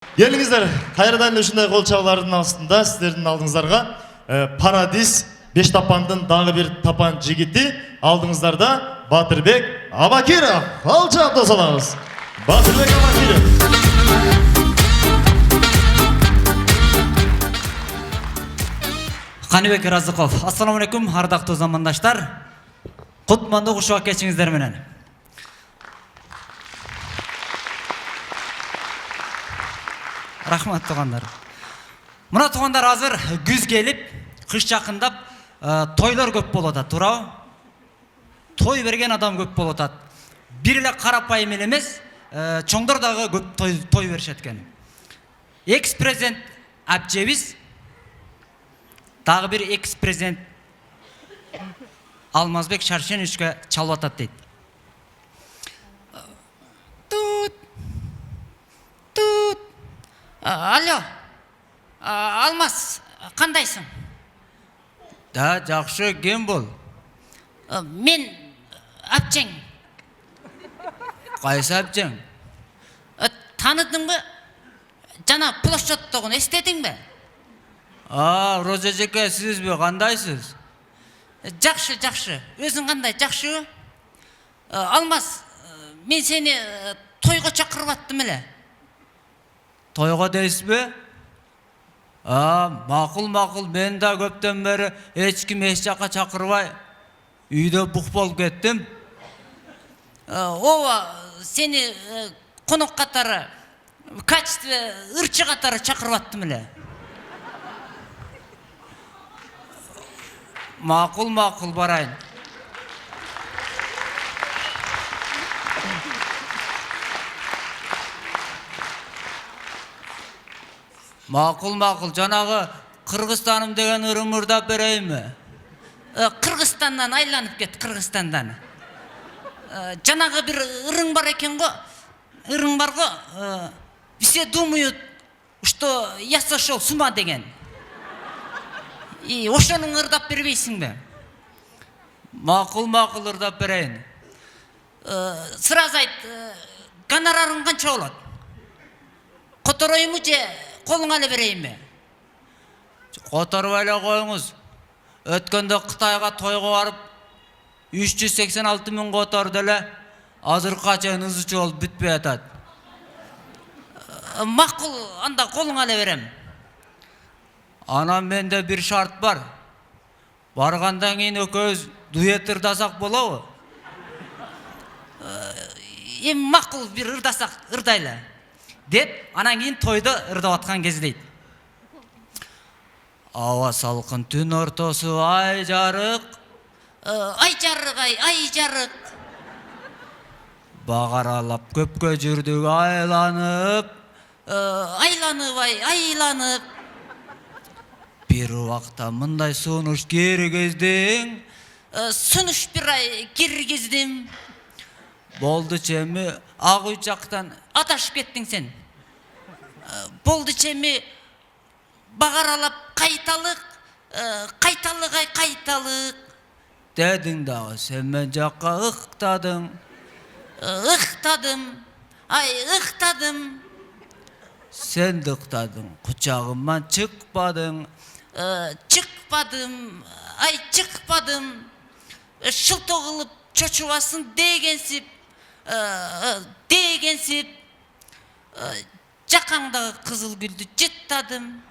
Gelingizler, kayрадан ушундай кол чабуулардын астында сиздердин алдыңыздарга Paradis 5 тапандын дагы бир тапан жигити алдыңыздарда Батырбек Абакиров. Кол чабуу салабыз. Батырбек Абакиров. Каныбек Разыков. Ассаламу алейкум, ардактуу замандаштар. Кутмандуу кушук кечиңиздер менен. Рахмат тугандар. Мына тугандар азыр күз келип, кыш жакындап, тойлор көп болуп атат, туурабы? Той берген адам көп болуп атат. Бир эле карапайым эле эмес, чоңдор дагы көп той беришет экен. Экс-президент Абжебиз дагы бир экс-президент Алмазбек Шаршеновичке чалып атат дейт. Алло, Алмаз, кандайсың? Да, жакшы, кем бол? Мен Апчең. Кайсы Апчең? Таныдыңбы? Жана площадьтогун эстедиңби? Роза эжеке, сизби, кандайсыз? Жакшы, жакшы. Өзүң кандай, жакшыбы? Алмаз, мен сени тойго чакырып аттым эле. Тойго дейсизби? Макул, мен да көптөн бери эч ким эч жака чакырбай үйдө бук болуп кеттим. Ооба, сени конок катары, в качестве ырчы катары чакырып аттым эле. Макул, барайын. Макул, жанагы Кыргызстаным деген ырым ырдап берейинби? Кыргызстандан айланып кет, Кыргызстандан. Жанагы бир ырың бар экен го. Ырың бар го. Все думают, что я сошел с ума деген. И ошонун ырдап бербейсиңби? Макул, ырдап берейин. Сразу айт, гонорарың канча болот? Которойму же колуңа эле берейинби? Которуп эле коюңуз. Өткөндө Кытайга тойго барып 386 000 которду эле, азыркыга чейин ызычы болуп бүтпөй атат. Макул, анда колуңа эле берем. Анан менде бир шарт бар. Баргандан кийин экөөбүз дуэт ырдасак болобу? Макул, бир ырдасак, ырдайлы. Деп, анан кийин тойдо ырдап аткан кез дейт. Аба салкын түн ортосу ай жарык. Ай жарык, ай жарык. Багаралап көпкө жүрдүк айланып. Айланып, айланып. Бир убакта мындай сунуш киргиздиң. Сунуш бир ай киргиздим. Болду чеми ак үй жактан Адашып кеттиң сен. Болду чеми багаралап кайталык, кайталык. Дедиң дагы сен мен жакка ыктадың. Ыктадым, ыктадым. Сен ыктадың, кучагыман чыкпадың. Чыкпадым, чыкпадым. Шылтоо кылып чочубасын дегенсип, жакаңдагы кызыл гүлдү жыттадым.